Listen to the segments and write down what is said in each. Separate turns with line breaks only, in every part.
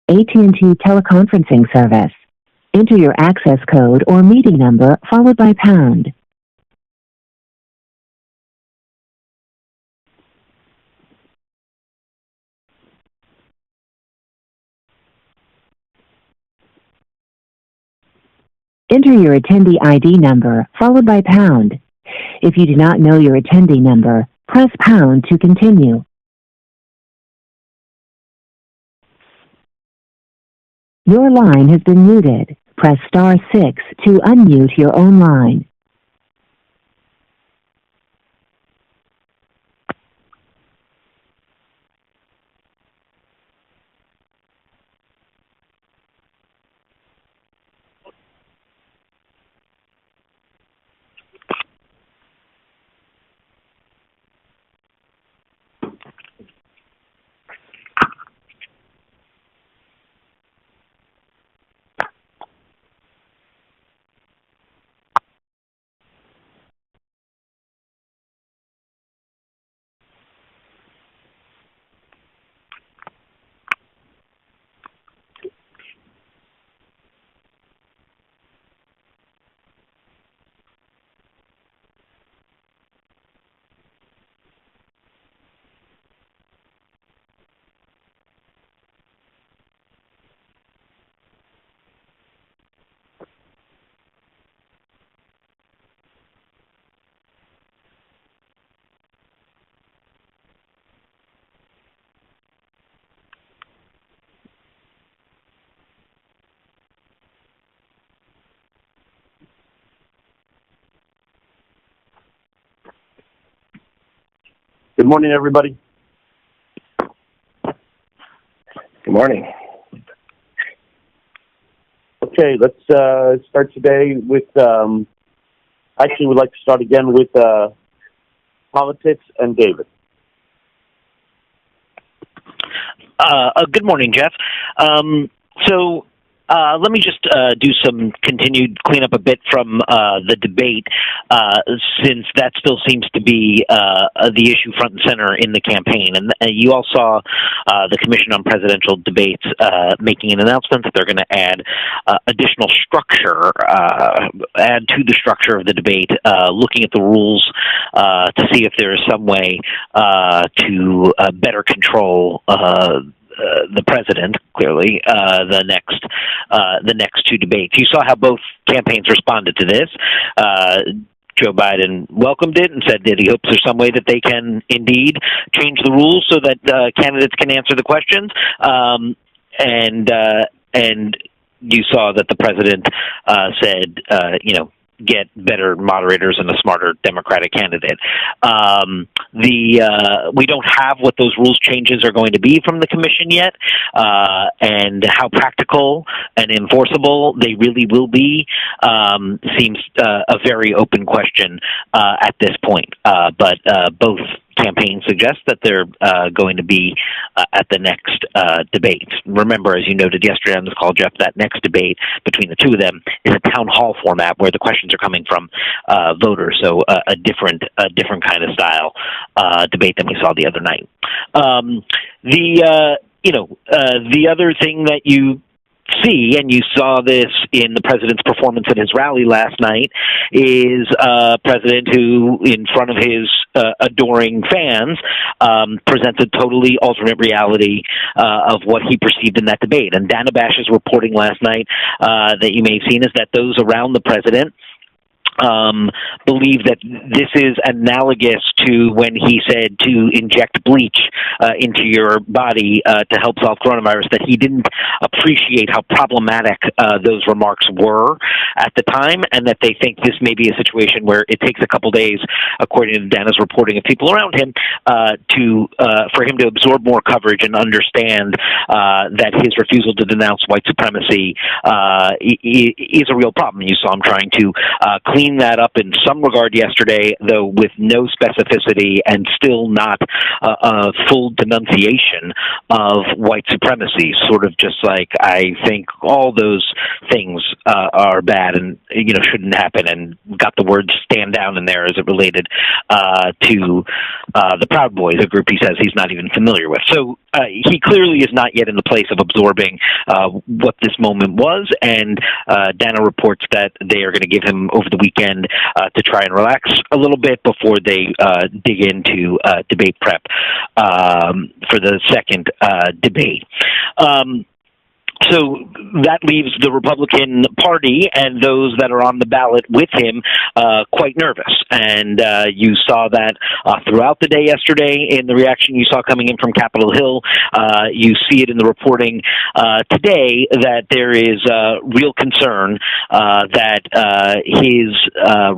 AT&T teleconferencing service. Enter your access code or meeting number followed by pound. Enter your attendee ID number followed by pound. If you do not know your attendee number, press pound to continue. Your line has been muted. Press star 6 to unmute your own line.
Good morning, everybody.
Good morning.
Okay, let's start today with, actually we'd like to start again with politics and David.
Good morning, Jeff. Let me just do some continued cleanup a bit from the debate, since that still seems to be the issue front and center in the campaign. And you all saw the Commission on Presidential Debates making an announcement that they're going to add additional structure, add to the structure of the debate, looking at the rules to see if there is some way to better control the president, clearly, the next two debates. You saw how both campaigns responded to this. Joe Biden welcomed it and said that he hopes there's some way that they can indeed change the rules so that candidates can answer the questions. And you saw that the president said, get better moderators and a smarter Democratic candidate. We don't have what those rules changes are going to be from the commission yet, and how practical and enforceable they really will be seems a very open question at this point. But both campaigns suggest that they're going to be at the next debate. Remember, as you noted yesterday on this call, Jeff, that next debate between the two of them is a town hall format where the questions are coming from voters, so a different kind of style debate than we saw the other night. The other thing that you see, and you saw this in the president's performance at his rally last night, is a president who, in front of his adoring fans, presents a totally alternate reality of what he perceived in that debate. And Dana Bash's reporting last night that you may have seen is that those around the president believe that this is analogous to when he said to inject bleach into your body to help solve coronavirus, that he didn't appreciate how problematic those remarks were at the time, and that they think this may be a situation where it takes a couple days, according to Dana's reporting of people around him, for him to absorb more coverage and understand that his refusal to denounce white supremacy is a real problem. You saw him trying to clean that up in some regard yesterday, though with no specificity and still not a full denunciation of white supremacy. Sort of just like, I think all those things are bad and shouldn't happen, and got the word "stand down" in there as it related to the Proud Boys, a group he says he's not even familiar with. So he clearly is not yet in the place of absorbing what this moment was, and Dana reports that they are going to give him over the weekend to try and relax a little bit before they dig into debate prep for the second debate. So that leaves the Republican Party and those that are on the ballot with him quite nervous. And you saw that throughout the day yesterday in the reaction you saw coming in from Capitol Hill. You see it in the reporting today that there is real concern that his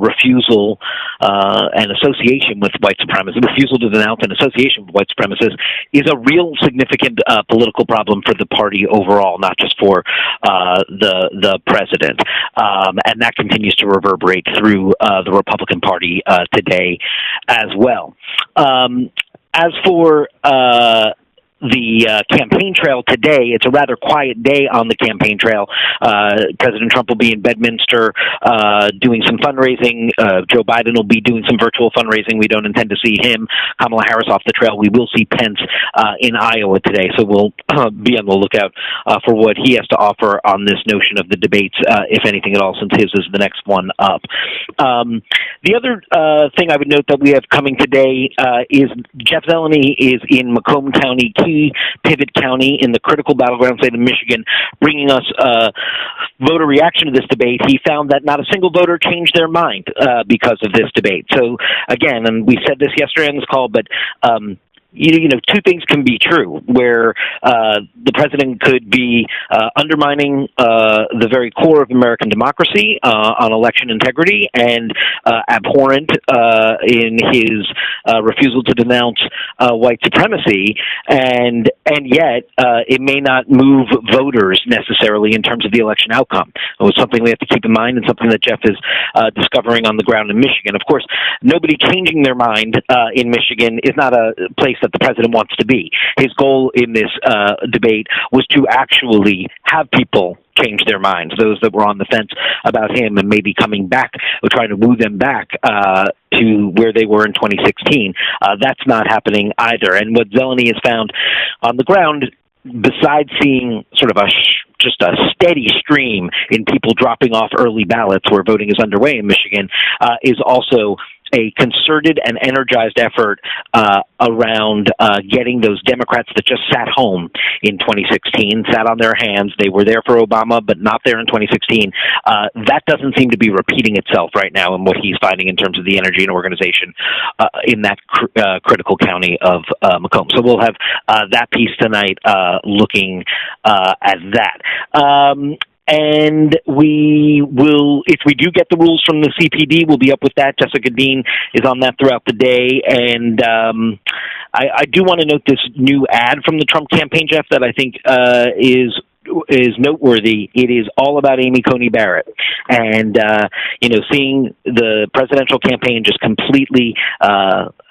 refusal and association with white supremacists, refusal to denounce an association with white supremacists, is a real significant political problem for the party overall, not just for the president. And that continues to reverberate through the Republican Party today as well. As for the campaign trail today, it's a rather quiet day on the campaign trail. President Trump will be in Bedminster doing some fundraising. Joe Biden will be doing some virtual fundraising. We don't intend to see him. Kamala Harris off the trail. We will see Pence in Iowa today, so we'll be on the lookout for what he has to offer on this notion of the debates, if anything at all, since his is the next one up. The other thing I would note that we have coming today is Jeff Zeleny is in Macomb County, Pivot County, in the critical battleground state of Michigan, bringing us voter reaction to this debate. He found that not a single voter changed their mind because of this debate. So again, and we said this yesterday on this call, but you know, two things can be true, where the president could be undermining the very core of American democracy on election integrity and abhorrent in his refusal to denounce white supremacy, and yet it may not move voters necessarily in terms of the election outcome. It was something we have to keep in mind, and something that Jeff is discovering on the ground in Michigan. Of course, nobody changing their mind in Michigan is not a place that the president wants to be. His goal in this debate was to actually have people change their minds, those that were on the fence about him and maybe coming back or trying to woo them back to where they were in 2016. That's not happening either. And what Zeleny has found on the ground, besides seeing sort of just a steady stream in people dropping off early ballots where voting is underway in Michigan, is also a concerted and energized effort around getting those Democrats that just sat home in 2016, sat on their hands. They were there for Obama, but not there in 2016. That doesn't seem to be repeating itself right now in what he's finding in terms of the energy and organization in that critical county of Macomb. So we'll have that piece tonight looking at that. And we will, if we do get the rules from the CPD, we'll be up with that. Jessica Dean is on that throughout the day. And I do want to note this new ad from the Trump campaign, Jeff, that I think is noteworthy. It is all about Amy Coney Barrett. And, you know, seeing the presidential campaign just completely,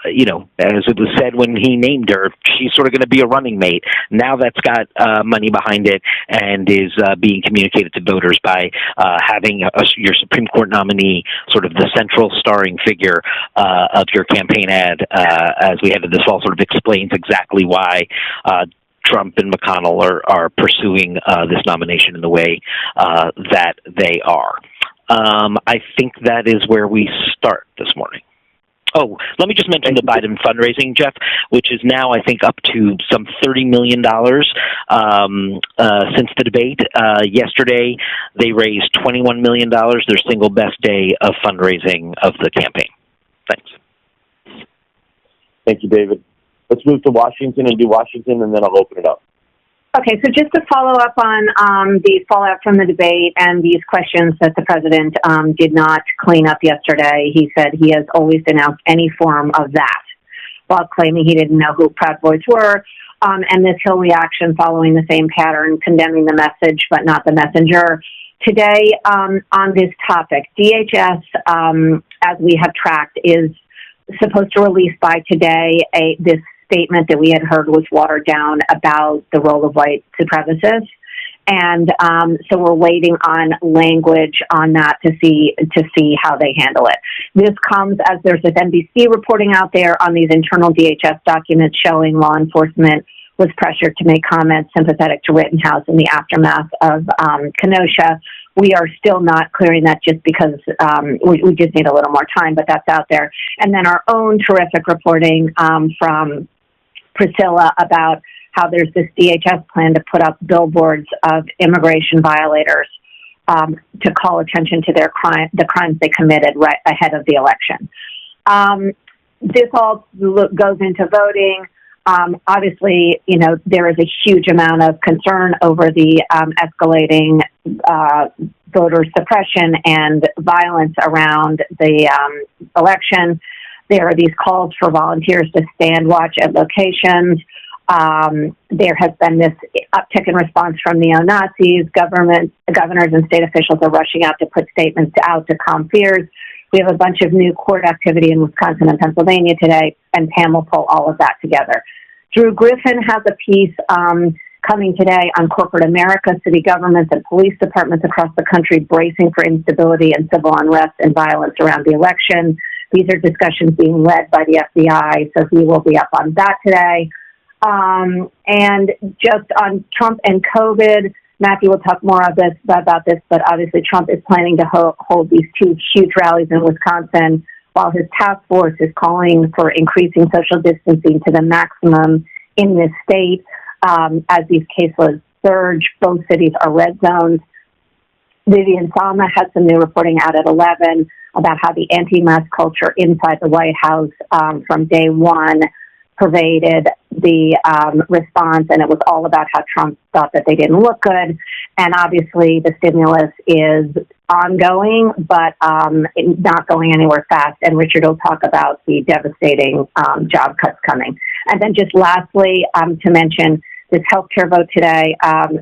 you know, as it was said when he named her, she's sort of going to be a running mate. Now that's got money behind it and is being communicated to voters by having your Supreme Court nominee sort of the central starring figure of your campaign ad as we head to this fall, sort of explains exactly why Trump and McConnell are pursuing this nomination in the way that they are. I think that is where we start this morning. Oh, let me just mention the Biden fundraising, Jeff, which is now, I think, up to some $30 million since the debate. Yesterday, they raised $21 million, their single best day of fundraising of the campaign. Thanks.
Thank you, David. Let's move to Washington and do Washington, and then I'll open it up.
Okay, so just to follow up on the fallout from the debate and these questions that the president did not clean up yesterday, he said he has always denounced any form of that, while claiming he didn't know who Proud Boys were, and this Hill reaction following the same pattern, condemning the message but not the messenger. Today, on this topic, DHS, as we have tracked, is supposed to release by today this statement that we had heard was watered down about the role of white supremacists. And so we're waiting on language on that to see how they handle it. This comes as there's this NBC reporting out there on these internal DHS documents showing law enforcement was pressured to make comments sympathetic to Rittenhouse in the aftermath of Kenosha. We are still not clearing that just because we just need a little more time, but that's out there. And then our own terrific reporting from Priscilla about how there's this DHS plan to put up billboards of immigration violators to call attention to the crimes they committed right ahead of the election. This all goes into voting. Obviously, there is a huge amount of concern over the escalating voter suppression and violence around the election. There are these calls for volunteers to stand watch at locations. There has been this uptick in response from neo-Nazis. Governors and state officials are rushing out to put statements out to calm fears. We have a bunch of new court activity in Wisconsin and Pennsylvania today, and Pam will pull all of that together. Drew Griffin has a piece coming today on corporate America, city governments, and police departments across the country bracing for instability and civil unrest and violence around the election. These are discussions being led by the FBI, so he will be up on that today. And just on Trump and COVID, Matthew will talk more about this, but obviously Trump is planning to hold these two huge rallies in Wisconsin, while his task force is calling for increasing social distancing to the maximum in this state. As these cases surge, both cities are red zones. Vivian Sama has some new reporting out at 11 about how the anti-mask culture inside the White House from day one pervaded the response, and it was all about how Trump thought that they didn't look good. And obviously the stimulus is ongoing, but not going anywhere fast. And Richard will talk about the devastating job cuts coming. And then just lastly, to mention this healthcare vote today,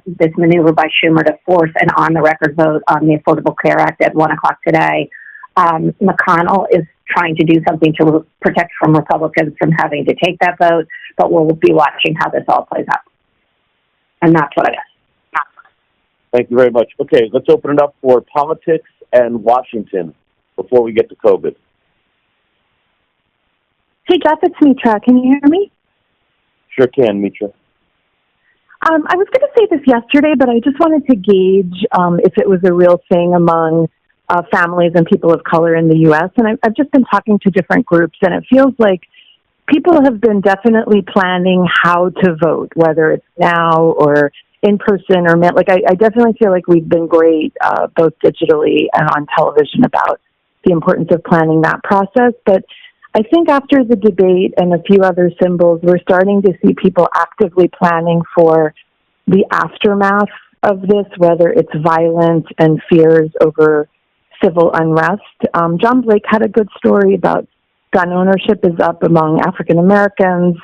this maneuver by Schumer to force an on-the-record vote on the Affordable Care Act at 1 o'clock today. McConnell is trying to do something to protect from Republicans from having to take that vote, but we'll be watching how this all plays out. And that's what I got.
Thank you very much. Okay, let's open it up for politics and Washington before we get to COVID.
Hey, Jeff, it's Mitra. Can you hear me?
Sure can, Mitra.
I was going to say this yesterday, but I just wanted to gauge if it was a real thing among families and people of color in the U.S. And I've just been talking to different groups, and it feels like people have been definitely planning how to vote, whether it's now or in person or I definitely feel like we've been great, both digitally and on television, about the importance of planning that process. But I think after the debate and a few other symbols, we're starting to see people actively planning for the aftermath of this, whether it's violence and fears over civil unrest. John Blake had a good story about gun ownership is up among African Americans.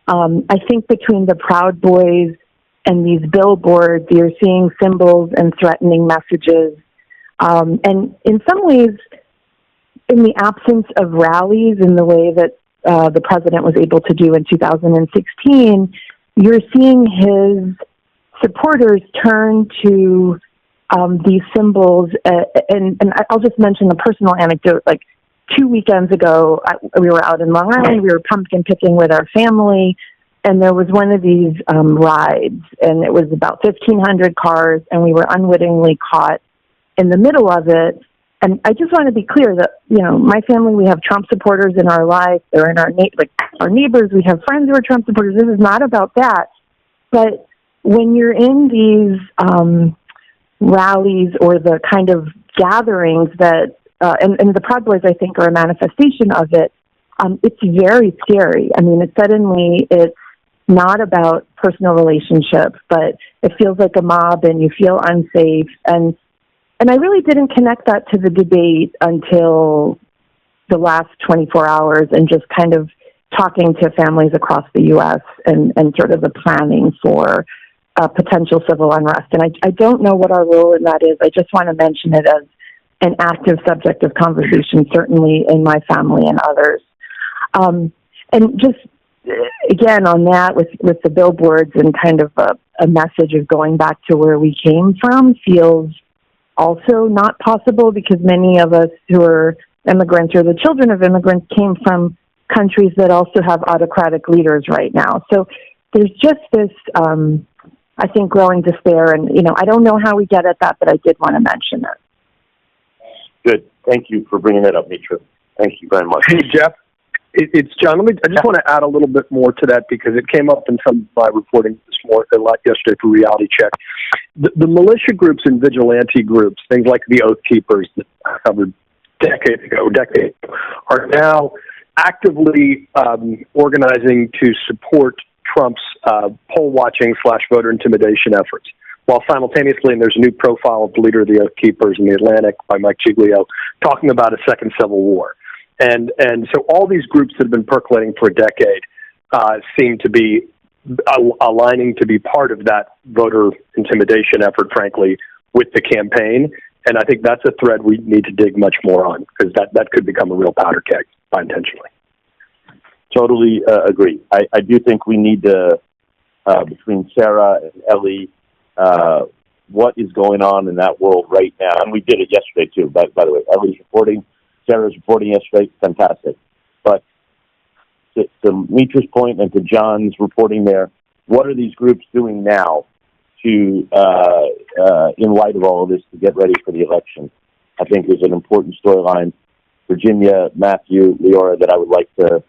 I think between the Proud Boys and these billboards, you're seeing symbols and threatening messages. And in some ways, in the absence of rallies in the way that the president was able to do in 2016, you're seeing his supporters turn to these symbols. And I'll just mention a personal anecdote. Like 2 weekends ago, we were out in Long Island. We were pumpkin picking with our family, and there was one of these rides, and it was about 1,500 cars, and we were unwittingly caught in the middle of it. And I just want to be clear that, my family, we have Trump supporters in our life. They're in our neighbors. We have friends who are Trump supporters. This is not about that. But when you're in these rallies or the kind of gatherings that, and the Proud Boys, I think, are a manifestation of it, it's very scary. I mean, it's not about personal relationships, but it feels like a mob and you feel unsafe. And I really didn't connect that to the debate until the last 24 hours and just kind of talking to families across the U.S. and sort of the planning for potential civil unrest. And I don't know what our role in that is. I just want to mention it as an active subject of conversation, certainly in my family and others. And just again, on that, with the billboards and kind of a message of going back to where we came from feels also not possible, because many of us who are immigrants or the children of immigrants came from countries that also have autocratic leaders right now. So there's just this, I think, growing despair. And, I don't know how we get at that, but I did want to mention it.
Good. Thank you for bringing that up, Mitra. Thank you very much.
Hey, Jeff. It's John. I just want to add a little bit more to that, because it came up in some of my reporting yesterday for Reality Check. The militia groups and vigilante groups, things like the Oath Keepers that I covered decades ago, are now actively organizing to support Trump's poll watching / voter intimidation efforts, while simultaneously, and there's a new profile of the leader of the Oath Keepers in the Atlantic by Mike Giglio, talking about a second civil war. And so all these groups that have been percolating for a decade seem to be aligning to be part of that voter intimidation effort, frankly, with the campaign. And I think that's a thread we need to dig much more on, because that could become a real powder keg unintentionally.
Totally agree. I do think we need to, between Sarah and Ellie, what is going on in that world right now. And we did it yesterday, too, by the way. Ellie's reporting, Sarah's reporting yesterday, fantastic. But to Mitra's point and to John's reporting there, what are these groups doing now to, in light of all of this, to get ready for the election? I think is an important storyline. Virginia, Matthew, Leora, that I would like to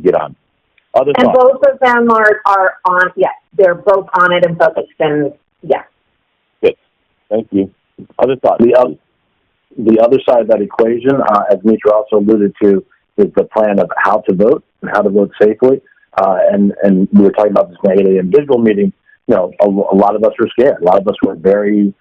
get on. Other
and
thoughts?
Both of them are on, yes, they're both on it and focused, and yes.
Good. Thank you. Other thoughts?
The other side of that equation, as Mitra also alluded to, is the plan of how to vote and how to vote safely. And we were talking about this in the 8 a.m. digital meeting. A lot of us were scared. A lot of us were very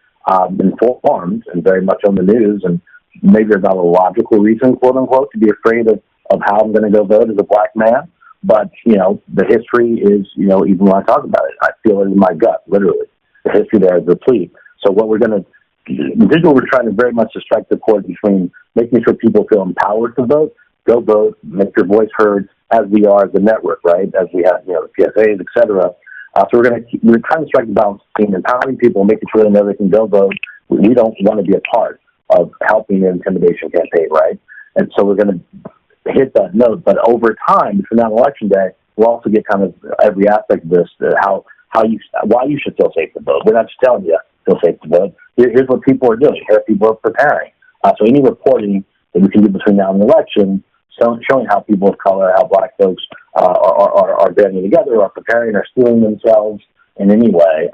informed and very much on the news, and maybe there's not a logical reason, quote unquote, to be afraid of how I'm going to go vote as a black man. But, the history is, even when I talk about it, I feel it in my gut, literally. The history there is replete. So what we're going to, in digital, we're trying to very much to strike the chord between making sure people feel empowered to vote, go vote, make your voice heard, as we are as a network, right? As we have, the PSAs, et cetera. So we're trying to strike the balance between empowering people, making sure they know they can go vote. We don't want to be a part of helping the intimidation campaign, right? And so we're going to hit that note. But over time, between now and Election Day, we'll also get kind of every aspect of this, why you should feel safe to vote. We're not just telling you feel safe to vote. Here's what people are doing. Here people are preparing. So any reporting that we can do between now and the election, showing how people of color, how black folks are banding together, are preparing, are stealing themselves in any way,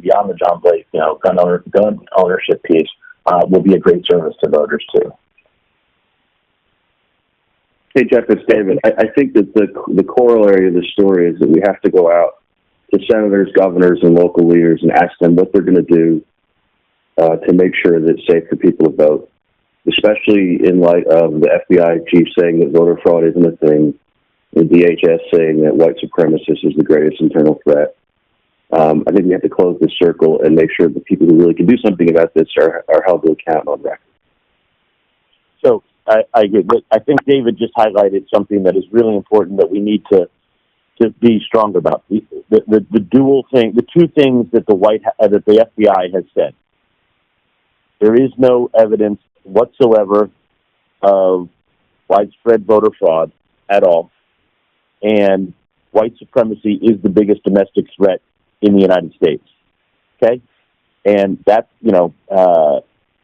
beyond the John Blake, gun ownership piece, will be a great service to voters too.
Hey, Jeff, it's David. I think that the corollary of the story is that we have to go out to senators, governors, and local leaders and ask them what they're going to do to make sure that it's safe for people to vote, especially in light of the FBI chief saying that voter fraud isn't a thing, the DHS saying that white supremacist is the greatest internal threat. I think we have to close this circle and make sure that people who really can do something about this are held to account on record.
So I agree. I think David just highlighted something that is really important that we need to be stronger about. The dual thing, the two things that that the FBI has said. There is no evidence whatsoever of widespread voter fraud at all, and white supremacy is the biggest domestic threat in the United States. Okay, and that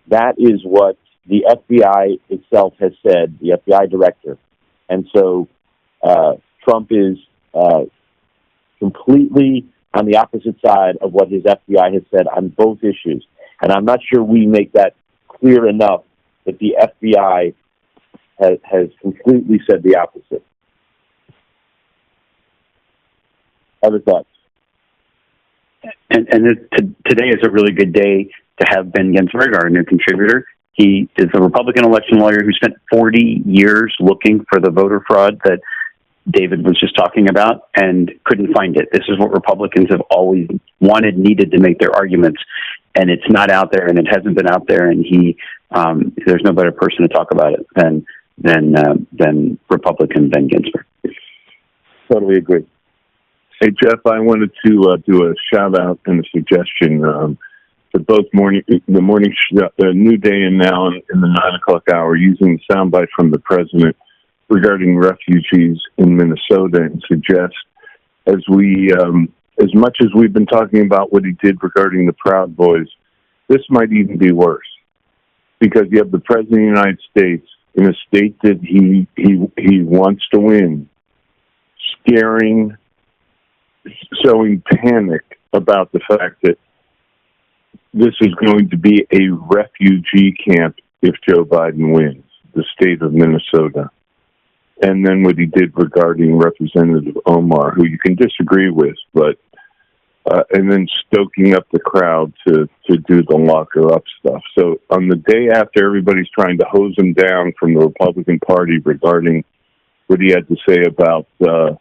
that is what the FBI itself has said, the FBI director, and so Trump is completely on the opposite side of what his FBI has said on both issues. And I'm not sure we make that clear enough that the FBI has completely said the opposite. Other thoughts?
And today is a really good day to have Ben Ginsberg, our new contributor. He is a Republican election lawyer who spent 40 years looking for the voter fraud that David was just talking about and couldn't find it. This is what Republicans have always wanted, needed to make their arguments, and it's not out there, and it hasn't been out there, and there's no better person to talk about it than Republican Ben Ginsberg.
totally agree.
Hey, Jeff, I wanted to do a shout-out and a suggestion to both the New Day and Now in the 9 o'clock hour, using the soundbite from the president regarding refugees in Minnesota, and suggest, as much as we've been talking about what he did regarding the Proud Boys, this might even be worse, because you have the President of the United States in a state that he wants to win, showing panic about the fact that this is going to be a refugee camp if Joe Biden wins, the state of Minnesota. And then what he did regarding Representative Omar, who you can disagree with, but and then stoking up the crowd to do the lock her up stuff. So on the day after everybody's trying to hose him down from the Republican Party regarding what he had to say about a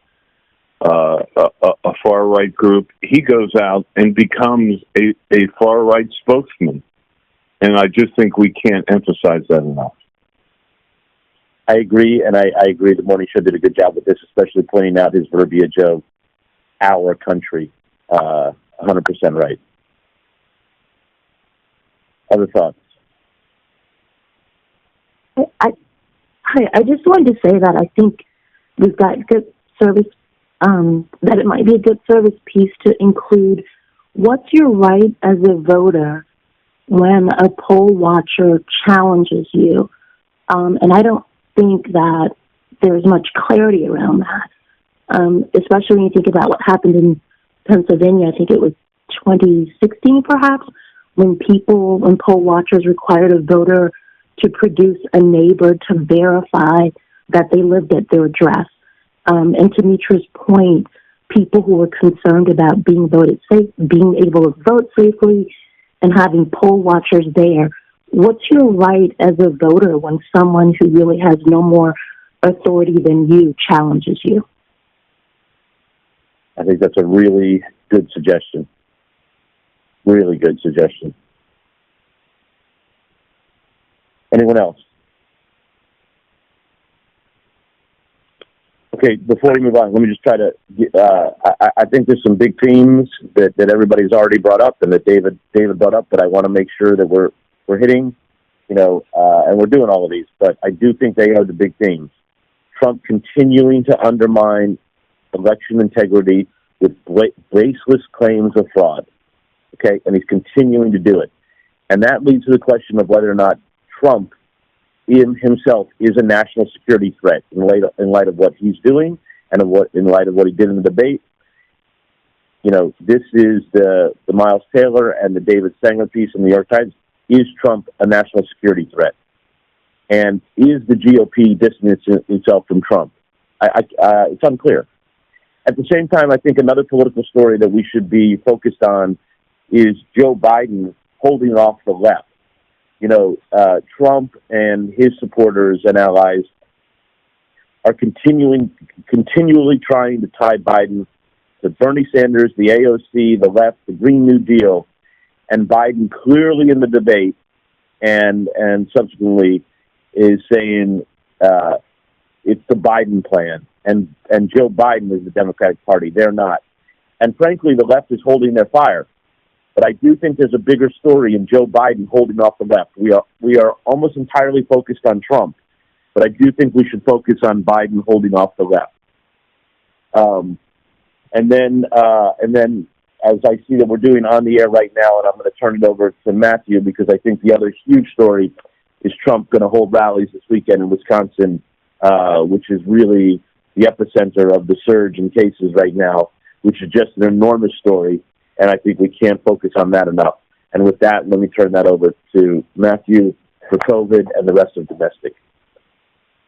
far-right group, he goes out and becomes a far-right spokesman. And I just think we can't emphasize that enough.
I agree, and I agree the Morning Show did a good job with this, especially pointing out his verbiage of our country. 100% right. Other thoughts?
I just wanted to say that I think we've got good service, that it might be a good service piece to include what's your right as a voter when a poll watcher challenges you. And I don't think that there's much clarity around that, especially when you think about what happened in Pennsylvania. I think it was 2016, perhaps, when poll watchers required a voter to produce a neighbor to verify that they lived at their address. And to Mitra's point, people who were concerned about being able to vote safely and having poll watchers there. What's your right as a voter when someone who really has no more authority than you challenges you?
I think that's a really good suggestion. Really good suggestion. Anyone else? Okay, before we move on, let me just try to, I think there's some big themes that everybody's already brought up and that David brought up, but I want to make sure that we're hitting, and we're doing all of these, but I do think they are the big themes. Trump continuing to undermine election integrity with baseless claims of fraud, okay? And he's continuing to do it. And that leads to the question of whether or not Trump in himself is a national security threat in light of what he's doing and in light of what he did in the debate. This is the Miles Taylor and the David Sanger piece in the New York Times. Is Trump a national security threat? And is the GOP distancing itself from Trump? It's unclear. At the same time, I think another political story that we should be focused on is Joe Biden holding off the left. Trump and his supporters and allies are continually trying to tie Biden to Bernie Sanders, the AOC, the left, the Green New Deal, and Biden clearly in the debate and subsequently is saying it's the Biden plan, and Joe Biden is the Democratic Party. They're not. And frankly, the left is holding their fire. But I do think there's a bigger story in Joe Biden holding off the left. We are almost entirely focused on Trump, but I do think we should focus on Biden holding off the left. And then, as I see that we're doing on the air right now, and I'm going to turn it over to Matthew because I think the other huge story is Trump going to hold rallies this weekend in Wisconsin, which is really the epicenter of the surge in cases right now, which is just an enormous story. And I think we can't focus on that enough. And with that, let me turn that over to Matthew for COVID and the rest of domestic.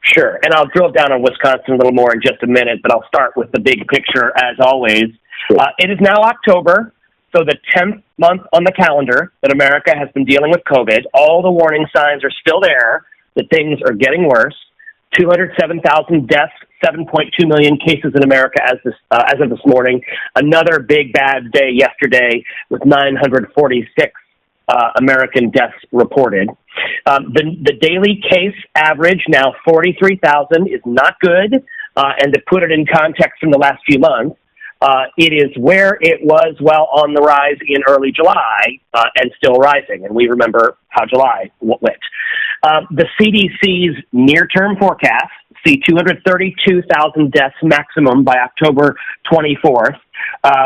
Sure. And I'll drill down on Wisconsin a little more in just a minute, but I'll start with the big picture as always.
Sure.
It is now October, so the 10th month on the calendar that America has been dealing with COVID. All the warning signs are still there that things are getting worse. 207,000 deaths, 7.2 million cases in America as of this morning. Another big bad day yesterday with 946 American deaths reported. The daily case average, now 43,000, is not good. and to put it in context from the last few months, it is where it was, well, on the rise in early July and still rising. And we remember how July went. The CDC's near-term forecast see 232,000 deaths maximum by October 24th,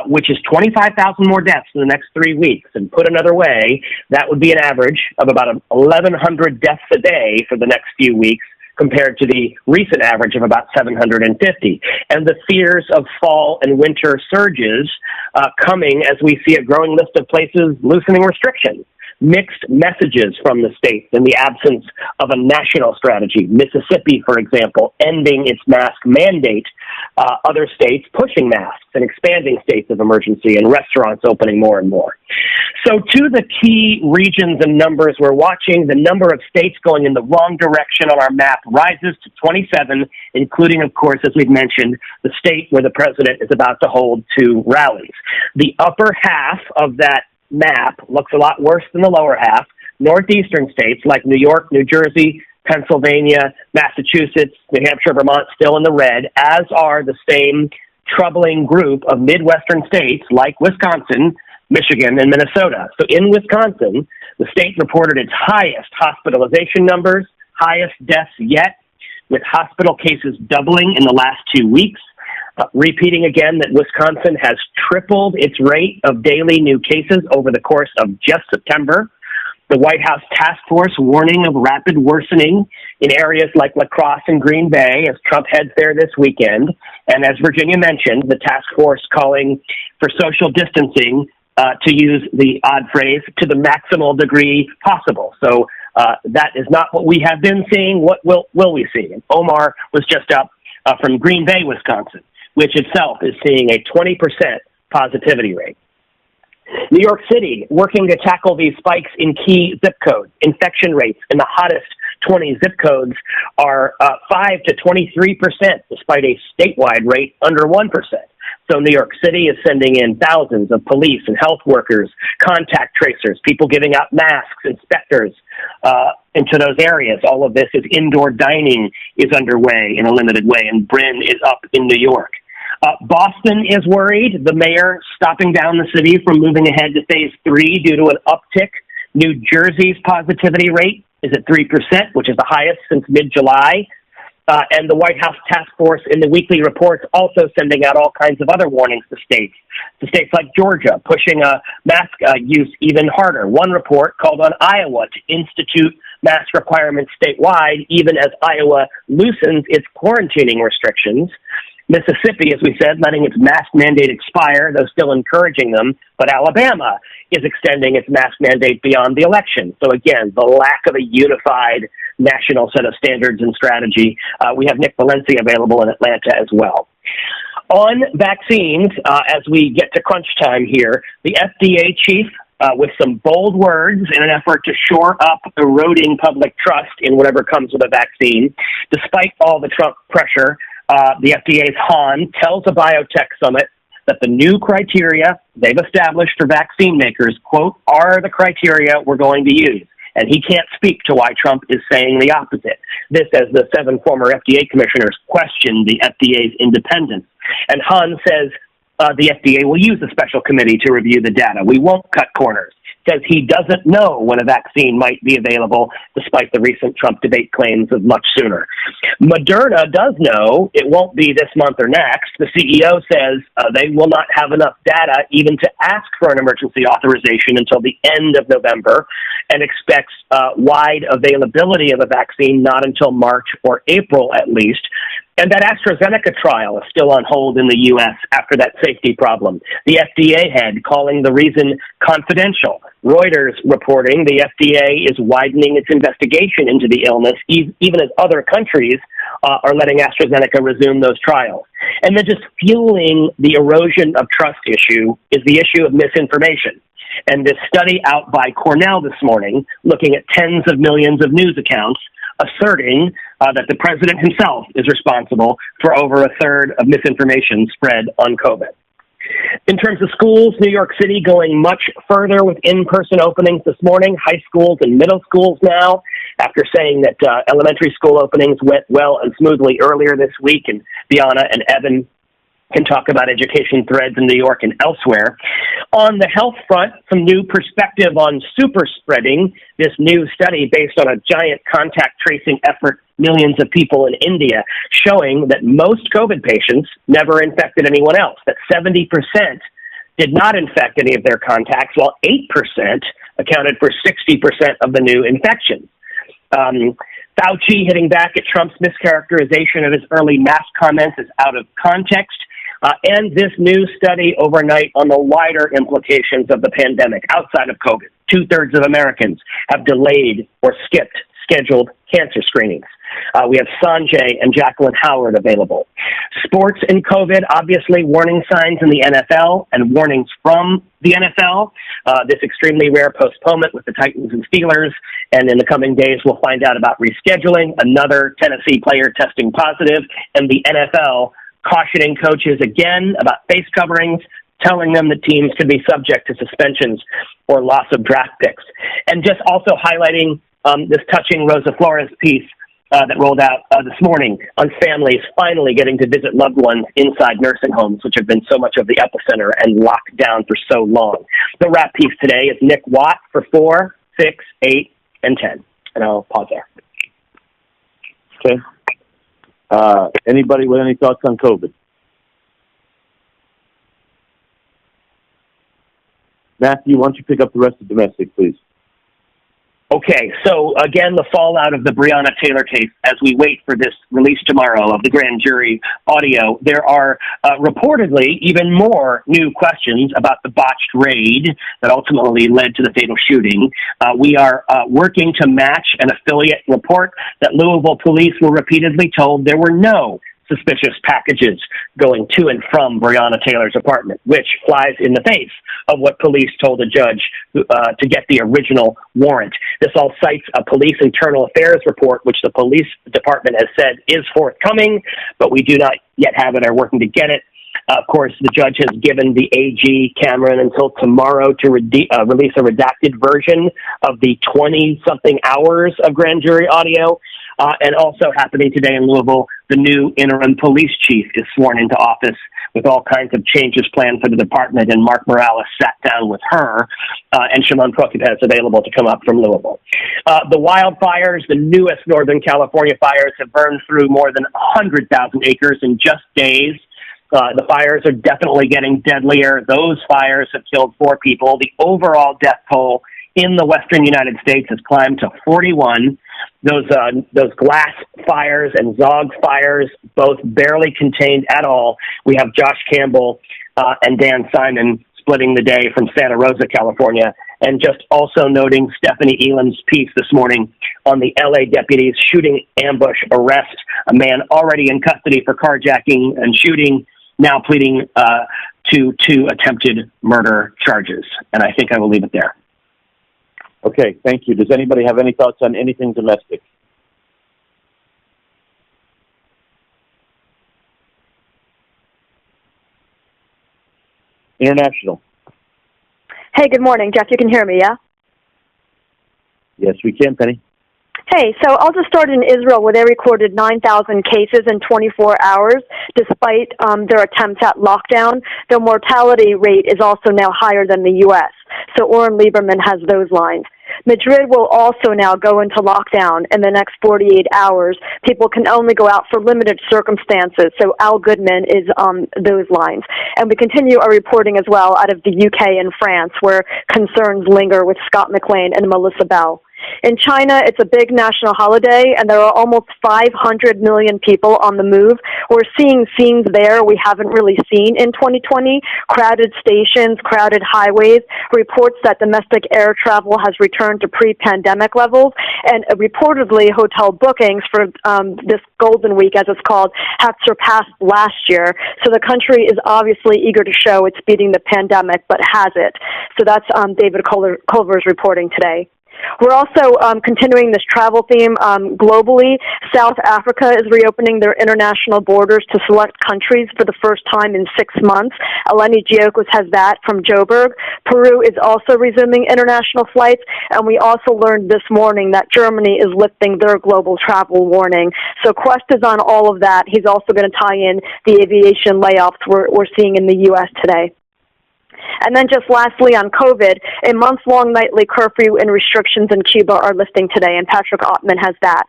which is 25,000 more deaths in the next 3 weeks. And put another way, that would be an average of about 1,100 deaths a day for the next few weeks, compared to the recent average of about 750. And the fears of fall and winter surges coming as we see a growing list of places loosening restrictions. Mixed messages from the states in the absence of a national strategy. Mississippi, for example, ending its mask mandate. Other states pushing masks and expanding states of emergency, and restaurants opening more and more. So to the key regions and numbers we're watching, the number of states going in the wrong direction on our map rises to 27, including, of course, as we've mentioned, the state where the president is about to hold 2 rallies. The upper half of that map looks a lot worse than the lower half. Northeastern states like New York, New Jersey, Pennsylvania, Massachusetts, New Hampshire, Vermont still in the red, as are the same troubling group of Midwestern states like Wisconsin, Michigan, and Minnesota. So in Wisconsin, the state reported its highest hospitalization numbers, highest deaths yet, with hospital cases doubling in the last 2 weeks. Repeating again that Wisconsin has tripled its rate of daily new cases over the course of just September. The White House task force warning of rapid worsening in areas like La Crosse and Green Bay as Trump heads there this weekend. And as Virginia mentioned, the task force calling for social distancing, to use the odd phrase, to the maximal degree possible. So that is not what we have been seeing. What will we see? And Omar was just up from Green Bay, Wisconsin, which itself is seeing a 20% positivity rate. New York City working to tackle these spikes in key zip codes. Infection rates in the hottest 20 zip codes are 5 to 23%, despite a statewide rate under 1%. So New York City is sending in thousands of police and health workers, contact tracers, people giving out masks, inspectors into those areas. All of this is indoor dining is underway in a limited way, and Bryn is up in New York. Boston is worried. The mayor stopping down the city from moving ahead to phase 3 due to an uptick. New Jersey's positivity rate is at 3%, which is the highest since mid-July. And the White House task force in the weekly reports also sending out all kinds of other warnings to states. To states like Georgia, pushing mask use even harder. One report called on Iowa to institute mask requirements statewide, even as Iowa loosens its quarantining restrictions. Mississippi, as we said, letting its mask mandate expire, though still encouraging them. But Alabama is extending its mask mandate beyond the election. So again, the lack of a unified national set of standards and strategy. We have Nick Valencia available in Atlanta as well. On vaccines, as we get to crunch time here, the FDA chief, with some bold words in an effort to shore up eroding public trust in whatever comes with a vaccine, despite all the Trump pressure, the FDA's Hahn tells a biotech summit that the new criteria they've established for vaccine makers, quote, are the criteria we're going to use. And he can't speak to why Trump is saying the opposite. This as the 7 former FDA commissioners question the FDA's independence. And Hahn says the FDA will use a special committee to review the data. We won't cut corners. Says he doesn't know when a vaccine might be available, despite the recent Trump debate claims of much sooner. Moderna does know it won't be this month or next. The CEO says they will not have enough data even to ask for an emergency authorization until the end of November, and expects wide availability of a vaccine not until March or April at least. And that AstraZeneca trial is still on hold in the U.S. after that safety problem. The FDA head calling the reason confidential. Reuters reporting the FDA is widening its investigation into the illness, even as other countries are letting AstraZeneca resume those trials. And then just fueling the erosion of trust issue is the issue of misinformation. And this study out by Cornell this morning, looking at tens of millions of news accounts, asserting that the president himself is responsible for over a third of misinformation spread on COVID. In terms of schools, New York City going much further with in-person openings this morning, high schools and middle schools now after saying that elementary school openings went well and smoothly earlier this week, and Bianna and Evan can talk about education threads in New York and elsewhere. On the health front, some new perspective on super spreading, this new study based on a giant contact tracing effort, millions of people in India, showing that most COVID patients never infected anyone else, that 70% did not infect any of their contacts, while 8% accounted for 60% of the new infections. Fauci hitting back at Trump's mischaracterization of his early mask comments is out of context. And this new study overnight on the wider implications of the pandemic outside of COVID. 2/3 of Americans have delayed or skipped scheduled cancer screenings. We have Sanjay and Jacqueline Howard available. Sports and COVID, obviously warning signs in the NFL and warnings from the NFL. This extremely rare postponement with the Titans and Steelers. And in the coming days, we'll find out about rescheduling, another Tennessee player testing positive, and the NFL cautioning coaches again about face coverings, telling them that teams could be subject to suspensions or loss of draft picks. And just also highlighting this touching Rosa Flores piece that rolled out this morning on families finally getting to visit loved ones inside nursing homes, which have been so much of the epicenter and locked down for so long. The wrap piece today is Nick Watt for 4, 6, 8, and 10. And I'll pause there.
Okay. Anybody with any thoughts on COVID? Matthew, why don't you pick up the rest of domestic, please?
Okay, so again, the fallout of the Breonna Taylor case as we wait for this release tomorrow of the grand jury audio. There are reportedly even more new questions about the botched raid that ultimately led to the fatal shooting. We are working to match an affiliate report that Louisville police were repeatedly told there were no suspicious packages going to and from Breonna Taylor's apartment, which flies in the face of what police told a judge to get the original warrant. This all cites a police internal affairs report, which the police department has said is forthcoming, but we do not yet have it or are working to get it. Of course, the judge has given the AG, Cameron, until tomorrow to release a redacted version of the 20-something hours of grand jury audio. And also happening today in Louisville, the new interim police chief is sworn into office with all kinds of changes planned for the department, and Mark Morales sat down with her, and Shimon Prokupet is available to come up from Louisville. The wildfires, the newest Northern California fires, have burned through more than 100,000 acres in just days. The fires are definitely getting deadlier. Those fires have killed 4 people. The overall death toll in the western United States has climbed to 41. Those glass fires and Zog fires, both barely contained at all. We have Josh Campbell and Dan Simon splitting the day from Santa Rosa, California. And just also noting Stephanie Elam's piece this morning on the LA deputies' shooting ambush arrest, a man already in custody for carjacking and shooting, now pleading to 2 attempted murder charges. And I think I will leave it there.
Okay, thank you. Does anybody have any thoughts on anything domestic? International.
Hey, good morning, Jeff. You can hear me, yeah?
Yes, we can, Penny.
Hey, so I'll just start in Israel, where they recorded 9,000 cases in 24 hours, despite their attempts at lockdown. Their mortality rate is also now higher than the U.S., so Oren Lieberman has those lines. Madrid will also now go into lockdown in the next 48 hours. People can only go out for limited circumstances, so Al Goodman is on those lines. And we continue our reporting as well out of the UK and France, where concerns linger with Scott McLean and Melissa Bell. In China, it's a big national holiday, and there are almost 500 million people on the move. We're seeing scenes there we haven't really seen in 2020, crowded stations, crowded highways, reports that domestic air travel has returned to pre-pandemic levels, and reportedly hotel bookings for this Golden Week, as it's called, have surpassed last year. So the country is obviously eager to show it's beating the pandemic, but has it? So that's David Culver's reporting today. We're also continuing this travel theme globally. South Africa is reopening their international borders to select countries for the first time in 6 months. Eleni Giokos has that from Joburg. Peru is also resuming international flights, and we also learned this morning that Germany is lifting their global travel warning. So Quest is on all of that. He's also going to tie in the aviation layoffs we're seeing in the U.S. today. And then just lastly on COVID, a month-long nightly curfew and restrictions in Cuba are lifting today, and Patrick Ottman has that.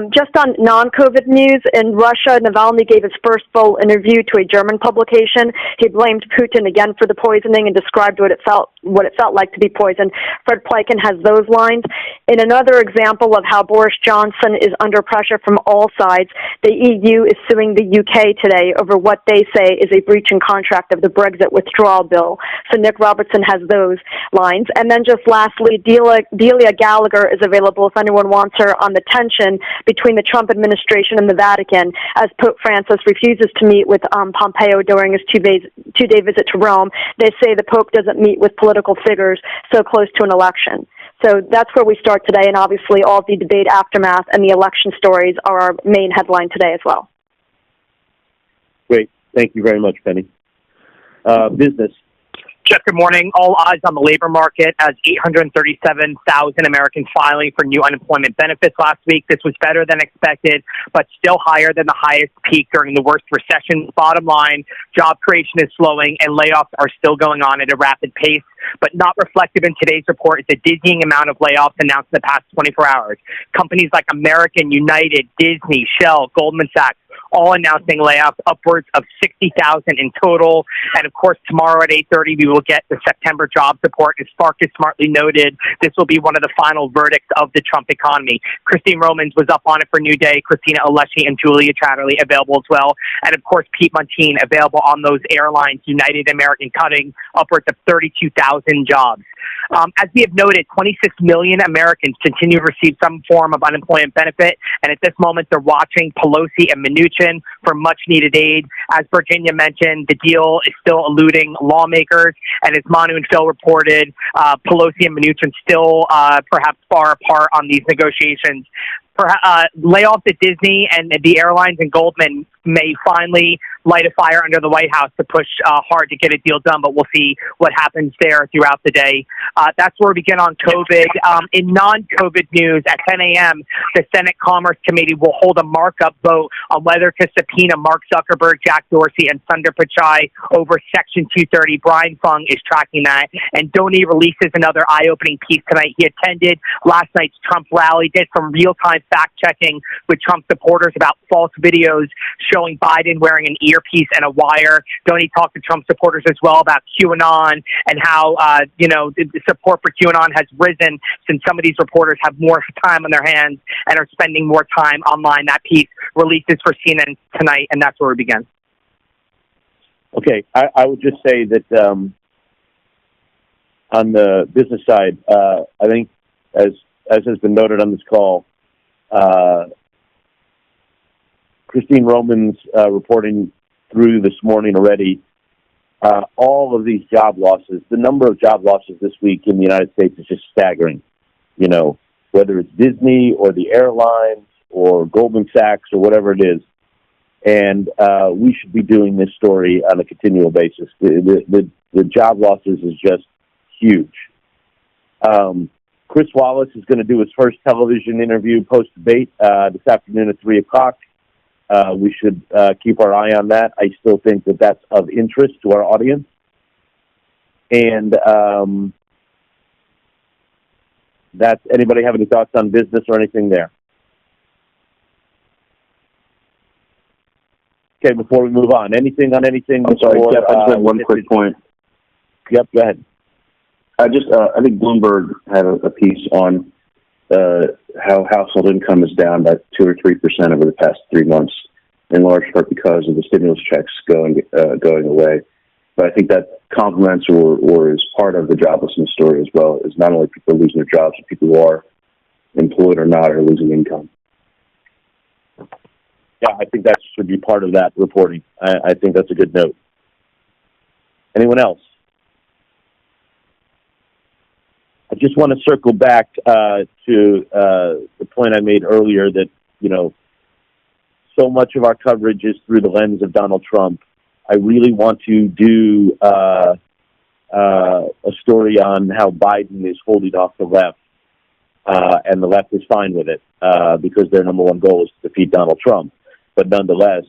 Just on non-COVID news, in Russia, Navalny gave his first full interview to a German publication. He blamed Putin again for the poisoning and described what it felt like to be poisoned. Fred Pleitgen has those lines. In another example of how Boris Johnson is under pressure from all sides, the EU is suing the UK today over what they say is a breach in contract of the Brexit withdrawal bill. So Nick Robertson has those lines. And then just lastly, Delia Gallagher is available if anyone wants her on the tension between the Trump administration and the Vatican, as Pope Francis refuses to meet with Pompeo during his two-day visit to Rome. They say the Pope doesn't meet with political figures so close to an election. So that's where we start today, and obviously all the debate aftermath and the election stories are our main headline today as well.
Great. Thank you very much, Penny. Business.
Jeff, good morning. All eyes on the labor market as 837,000 Americans filing for new unemployment benefits last week. This was better than expected, but still higher than the highest peak during the worst recession. Bottom line, job creation is slowing and layoffs are still going on at a rapid pace, but not reflective in today's report is the dizzying amount of layoffs announced in the past 24 hours. Companies like American, United, Disney, Shell, Goldman Sachs, all announcing layoffs, upwards of 60,000 in total. And of course, tomorrow at 8:30, we will get the September jobs report. As Sparkus smartly noted, this will be one of the final verdicts of the Trump economy. Christine Romans was up on it for New Day, Christina Alessi and Julia Chatterley available as well. And of course, Pete Montine available on those airlines, United, American, cutting upwards of 32,000 jobs. As we have noted, 26 million Americans continue to receive some form of unemployment benefit, and at this moment they're watching Pelosi and Mnuchin for much-needed aid. As Virginia mentioned, the deal is still eluding lawmakers, and as Manu and Phil reported, Pelosi and Mnuchin still perhaps far apart on these negotiations. Layoffs at Disney and the airlines and Goldman may finally light a fire under the White House to push hard to get a deal done, but we'll see what happens there throughout the day. That's where we begin on COVID. In non-COVID news, at 10 a.m., the Senate Commerce Committee will hold a markup vote on whether to subpoena Mark Zuckerberg, Jack Dorsey, and Sundar Pichai over Section 230. Brian Fung is tracking that. And Donny releases another eye-opening piece tonight. He attended last night's Trump rally, did some real-time fact-checking with Trump supporters about false videos showing Biden wearing an earpiece and a wire. Donny talked to Trump supporters as well about QAnon and how, the support for QAnon has risen since some of these reporters have more time on their hands and are spending more time online. That piece releases for CNN tonight, and that's where we begin.
Okay, I would just say that on the business side, I think, as has been noted on this call, Christine Romans reporting through this morning already, all of these job losses, the number of job losses this week in the United States is just staggering. You know, whether it's Disney or the airlines or Goldman Sachs or whatever it is. And we should be doing this story on a continual basis. The job losses is just huge. Chris Wallace is going to do his first television interview post-debate this afternoon at 3 o'clock. We should keep our eye on that. I still think that that's of interest to our audience. And anybody have any thoughts on business or anything there? Okay, before we move on, anything on anything?
I'm sorry, Jeff, I just had one quick point.
Yep, go ahead.
I think Bloomberg had a piece on how household income is down by 2 or 3% over the past 3 months, in large part because of the stimulus checks going away. But I think that complements or is part of the joblessness story as well, is not only people losing their jobs, but people who are employed or not are losing income.
Yeah, I think that should be part of that reporting. I think that's a good note. Anyone else? I just want to circle back to the point I made earlier that, so much of our coverage is through the lens of Donald Trump. I really want to do a story on how Biden is holding off the left, and the left is fine with it because their number one goal is to defeat Donald Trump. But nonetheless,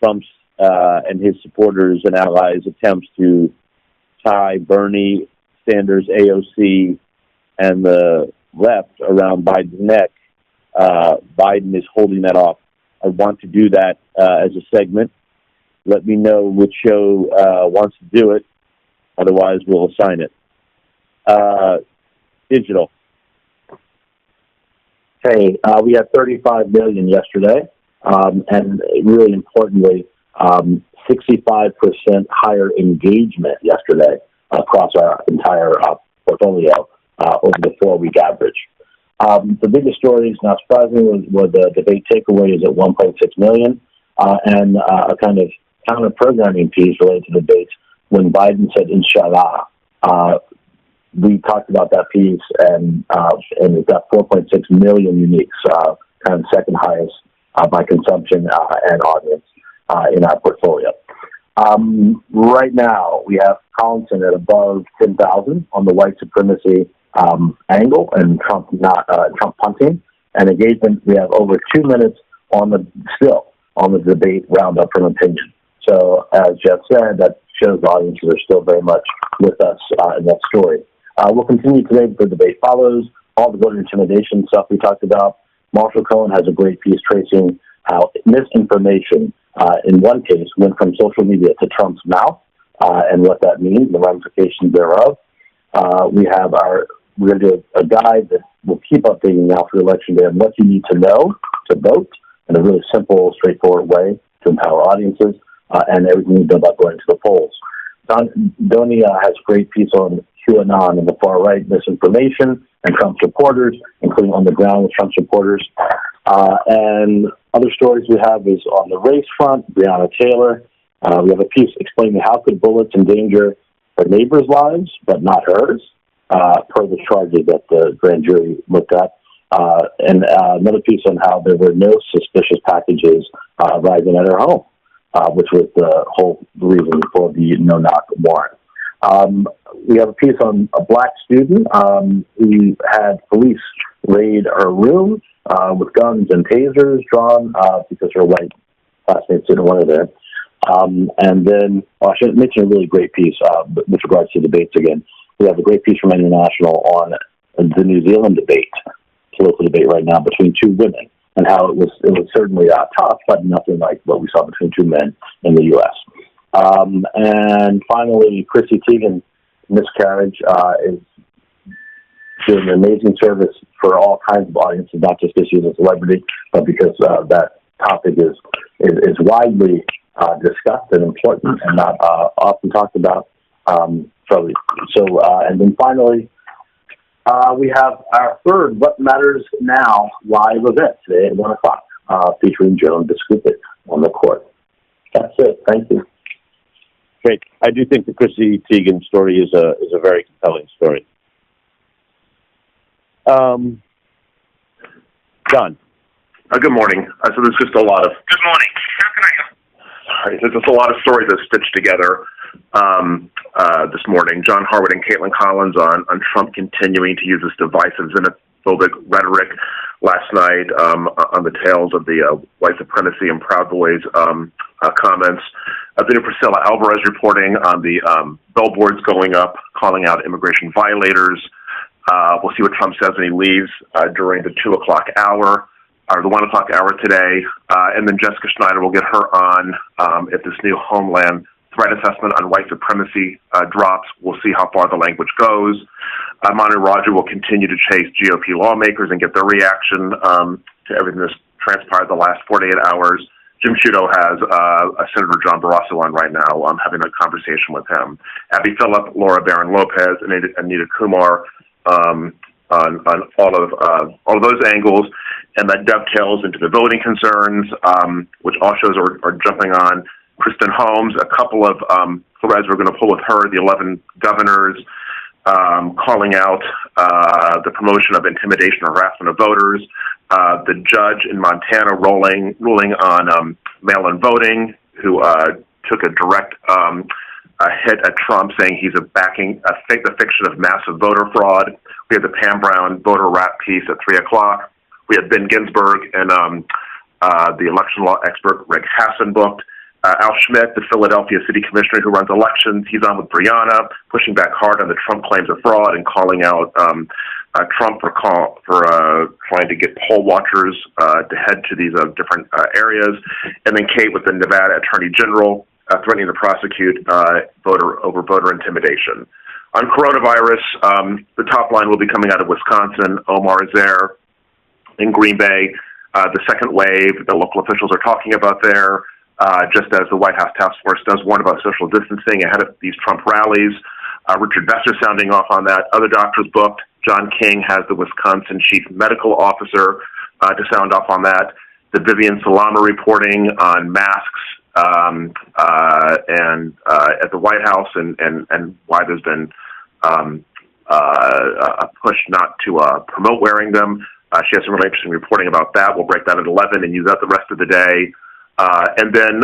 Trump's and his supporters and allies' attempts to tie Bernie Sanders, AOC, and the left around Biden's neck, Biden is holding that off. I want to do that as a segment. Let me know which show wants to do it. Otherwise, we'll assign it. Digital.
Hey, we had 35 million yesterday, and really importantly, 65% higher engagement yesterday across our entire portfolio over the 4-week average. The biggest stories, not surprisingly, were the debate takeaways at 1.6 million, and a kind of counter-programming piece related to debates when Biden said, Inshallah. We talked about that piece, and we've got 4.6 million uniques, kind of second highest by consumption and audience in our portfolio. Right now, we have Collinson at above 10,000 on the white supremacy angle and Trump punting. And engagement, we have over 2 minutes on the debate roundup from opinion. So as Jeff said, that shows the audiences are still very much with us in that story. We'll continue today. The debate follows. All the voter intimidation stuff we talked about. Marshall Cohen has a great piece tracing how misinformation, in one case, went from social media to Trump's mouth, and what that means, the ramifications thereof. We're going to do a guide that will keep updating now for Election Day on what you need to know to vote in a really simple, straightforward way to empower audiences, and everything you know about going to the polls. Donnie has a great piece on QAnon and the far-right misinformation and Trump supporters, including on the ground with Trump supporters. And other stories we have is on the race front, Breonna Taylor. We have a piece explaining how could bullets endanger her neighbors' lives, but not hers, per the charges that the grand jury looked at. And another piece on how there were no suspicious packages arriving at her home, which was the whole reason for the no-knock warrant. We have a piece on a black student who had police raid her room with guns and tasers drawn because her white classmates didn't want her there. And then I should mention a really great piece with regards to debates again. We have a great piece from International on the New Zealand debate, political debate right now between two women, and how it was certainly tough, but nothing like what we saw between two men in the U.S. And finally, Chrissy Teigen, miscarriage, is doing an amazing service for all kinds of audiences, not just because she's a celebrity, but because that topic is widely discussed and important and not often talked about. And then finally, we have our third What Matters Now live event today at 1 o'clock, featuring Joan Biscuit on the court. That's it. Thank you.
Great. I do think the Chrissy Teigen story is a very compelling story. John.
Good morning. So there's just a lot of... Good morning. How can I help? Sorry, there's just a lot of stories that stitched together this morning. John Harwood and Caitlin Collins on Trump continuing to use this divisive xenophobic rhetoric last night on the tails of the white supremacy and Proud Boys comments. Then Priscilla Alvarez reporting on the billboards going up, calling out immigration violators. We'll see what Trump says when he leaves during the 2 o'clock hour, or the 1 o'clock hour today. And then Jessica Schneider will get her on if this new Homeland threat assessment on white supremacy drops. We'll see how far the language goes. Manu Raju will continue to chase GOP lawmakers and get their reaction to everything that's transpired the last 48 hours. Jim Sciutto has Senator John Barrasso on right now. I'm having a conversation with him. Abby Phillip, Laura Barron-Lopez, and Anita Kumar on all of those angles, and that dovetails into the voting concerns, which all shows are jumping on. Kristen Holmes, a couple of threads we're going to pull with her, the 11 governors, calling out the promotion of intimidation or harassment of voters. The judge in Montana ruling on mail-in voting, who took a direct hit at Trump, saying he's the fiction of massive voter fraud. We had the Pam Brown voter rap piece at 3 o'clock. We had Ben Ginsburg and the election law expert Rick Hassan booked. Al Schmidt, the Philadelphia city commissioner who runs elections, he's on with Brianna, pushing back hard on the Trump claims of fraud and calling out Trump for trying to get poll watchers to head to these different areas. And then Kate with the Nevada Attorney General threatening to prosecute voter intimidation. On coronavirus, the top line will be coming out of Wisconsin. Omar is there. In Green Bay, the second wave that local officials are talking about there, just as the White House task force does warn about social distancing ahead of these Trump rallies. Richard Besser sounding off on that. Other doctors booked. John King has the Wisconsin chief medical officer to sound off on that. The Vivian Salama reporting on masks and at the White House and why there's been a push not to promote wearing them. She has some really interesting reporting about that. We'll break that at 11 and use that the rest of the day. And then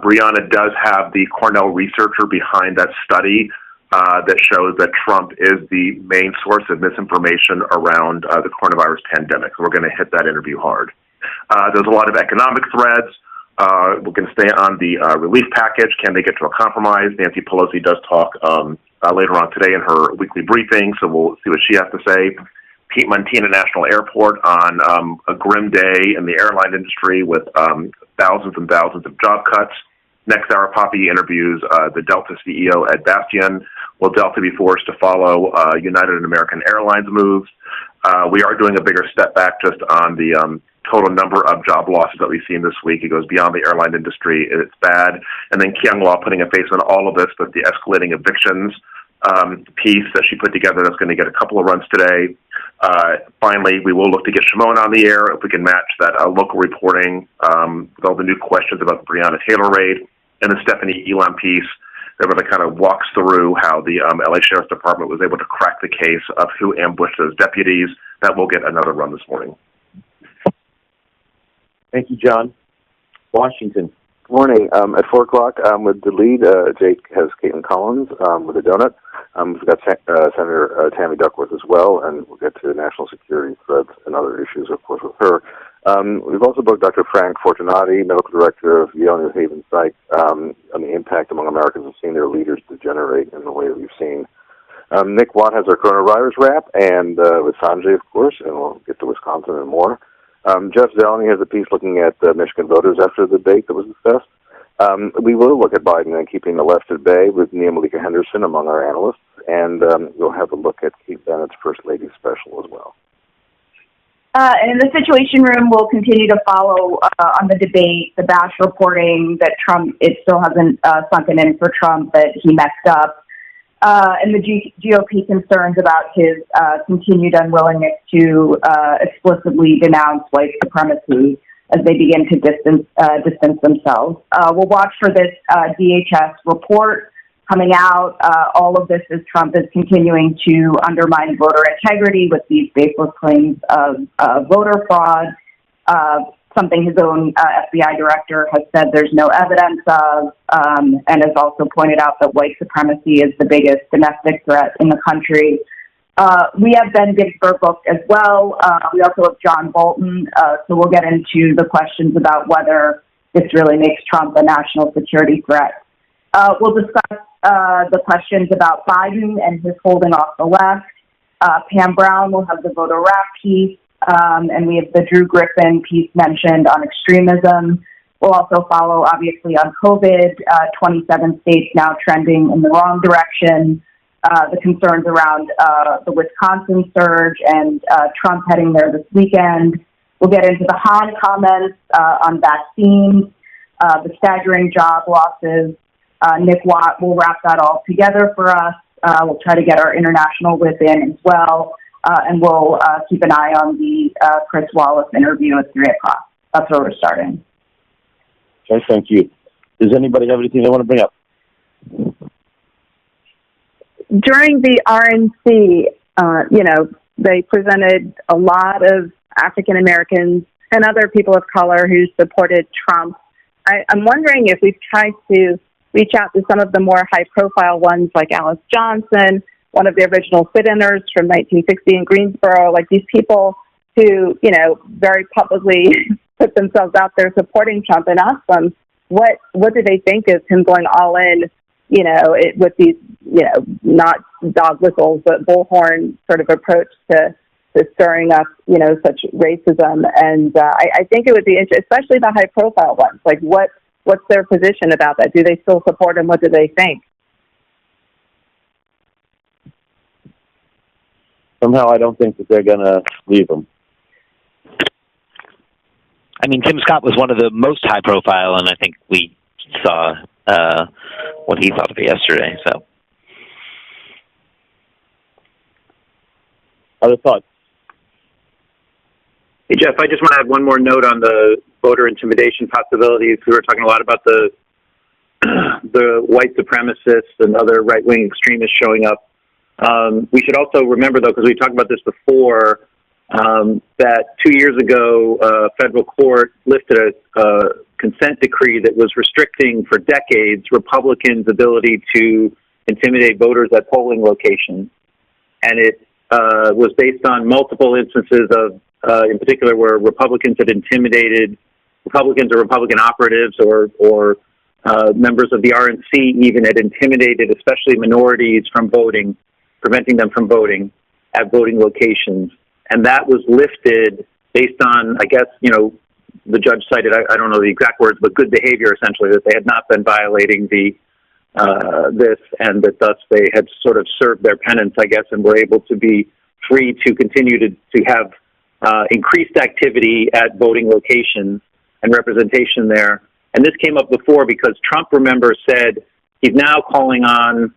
Brianna does have the Cornell researcher behind that study that shows that Trump is the main source of misinformation around the coronavirus pandemic. So we're going to hit that interview hard. There's a lot of economic threads. We're going to stay on the relief package. Can they get to a compromise? Nancy Pelosi does talk later on today in her weekly briefing, so we'll see what she has to say. Pete Muntean National Airport on a grim day in the airline industry with thousands and thousands of job cuts. Next hour, Poppy interviews the Delta CEO, Ed Bastian. Will Delta be forced to follow United and American Airlines moves? We are doing a bigger step back just on the total number of job losses that we've seen this week. It goes beyond the airline industry. It's bad. And then Kyung Law putting a face on all of this, but the escalating evictions piece that she put together that's going to get a couple of runs today. Finally, we will look to get Shimon on the air if we can match that local reporting with all the new questions about the Breonna Taylor raid, and the Stephanie Elam piece that really kind of walks through how the LA Sheriff's Department was able to crack the case of who ambushed those deputies. That will get another run this morning.
Thank you, John. Washington.
Morning. At 4 o'clock, with the lead, Jake has Caitlin Collins with a donut. We've got Senator Tammy Duckworth as well, and we'll get to national security threats and other issues, of course, with her. We've also booked Dr. Frank Fortunati, medical director of Yale New Haven Psych, on the impact among Americans of seeing their leaders degenerate in the way that we've seen. Nick Watt has our coronavirus wrap, and with Sanjay, of course, and we'll get to Wisconsin and more. Jeff Zeleny has a piece looking at Michigan voters after the debate that was discussed. We will look at Biden and keeping the left at bay with Nia Malika Henderson among our analysts, and we'll have a look at Kate Bennett's First Lady special as well.
And in the Situation Room, we'll continue to follow on the debate, the Bash reporting that Trump, it still hasn't sunken in for Trump, that he messed up. And the GOP concerns about his continued unwillingness to explicitly denounce white supremacy as they begin to distance themselves. We'll watch for this DHS report coming out. All of this as Trump is continuing to undermine voter integrity with these baseless claims of voter fraud, something his own FBI director has said there's no evidence of, and has also pointed out that white supremacy is the biggest domestic threat in the country. We have Ben Ginsburg booked as well. We also have John Bolton, so we'll get into the questions about whether this really makes Trump a national security threat. We'll discuss the questions about Biden and his holding off the left. Pam Brown will have the voter rap piece. And we have the Drew Griffin piece mentioned on extremism. We'll also follow, obviously, on COVID, 27 states now trending in the wrong direction, the concerns around the Wisconsin surge and Trump heading there this weekend. We'll get into the Hahn comments on vaccines, the staggering job losses. Nick Watt will wrap that all together for us. We'll try to get our international whip in as well. And we'll keep an eye on the Chris Wallace interview at 3 o'clock. That's where we're starting.
Okay, thank you. Does anybody have anything they want to bring up?
during the RNC, they presented a lot of African Americans and other people of color who supported Trump. I'm wondering if we've tried to reach out to some of the more high-profile ones like Alice Johnson, one of the original sit-inners from 1960 in Greensboro, like these people who, very publicly put themselves out there supporting Trump, and ask them what do they think of him going all in, with these, not dog whistles, but bullhorn sort of approach to stirring up, such racism. And I think it would be interesting, especially the high-profile ones. Like, what's their position about that? Do they still support him? What do they think?
Somehow I don't think that they're going to leave him.
I mean, Tim Scott was one of the most high profile, and I think we saw what he thought of it yesterday. So,
other thoughts?
Hey, Jeff, I just want to add one more note on the voter intimidation possibilities. We were talking a lot about the white supremacists and other right-wing extremists showing up. We should also remember, though, because we talked about this before, that 2 years ago, a federal court lifted a consent decree that was restricting for decades Republicans' ability to intimidate voters at polling locations. And it was based on multiple instances of, in particular, where Republicans had intimidated Republicans or Republican operatives or members of the RNC even had intimidated, especially minorities, from voting, preventing them from voting at voting locations. And that was lifted based on, I guess, the judge cited, I don't know the exact words, but good behavior, essentially, that they had not been violating this, and that thus they had sort of served their penance, I guess, and were able to be free to continue to have increased activity at voting locations and representation there. And this came up before because Trump, remember, said he's now calling on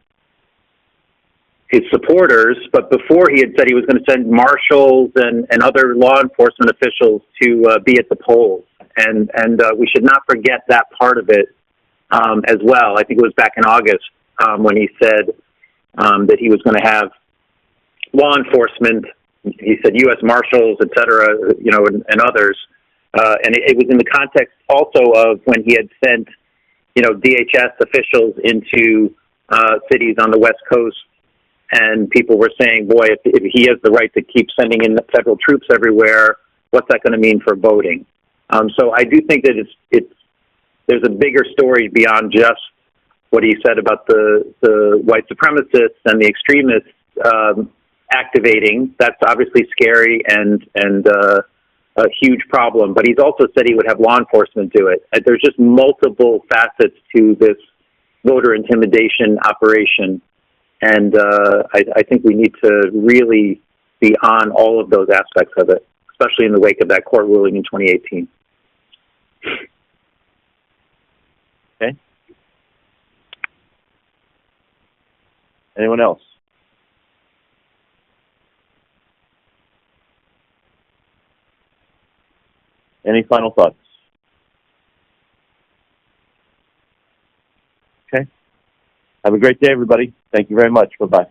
his supporters, but before he had said he was going to send marshals and other law enforcement officials to be at the polls. And we should not forget that part of it as well. I think it was back in August when he said that he was going to have law enforcement. He said U.S. Marshals, et cetera, and others. And it was in the context also of when he had sent, DHS officials into cities on the West Coast. And people were saying, boy, if he has the right to keep sending in the federal troops everywhere, what's that going to mean for voting? So I do think that there's a bigger story beyond just what he said about the white supremacists and the extremists activating. That's obviously scary and a huge problem. But he's also said he would have law enforcement do it. There's just multiple facets to this voter intimidation operation. And I think we need to really be on all of those aspects of it, especially in the wake of that court ruling in 2018.
Okay. Anyone else? Any final thoughts? Okay. Have a great day, everybody. Thank you very much. Bye-bye.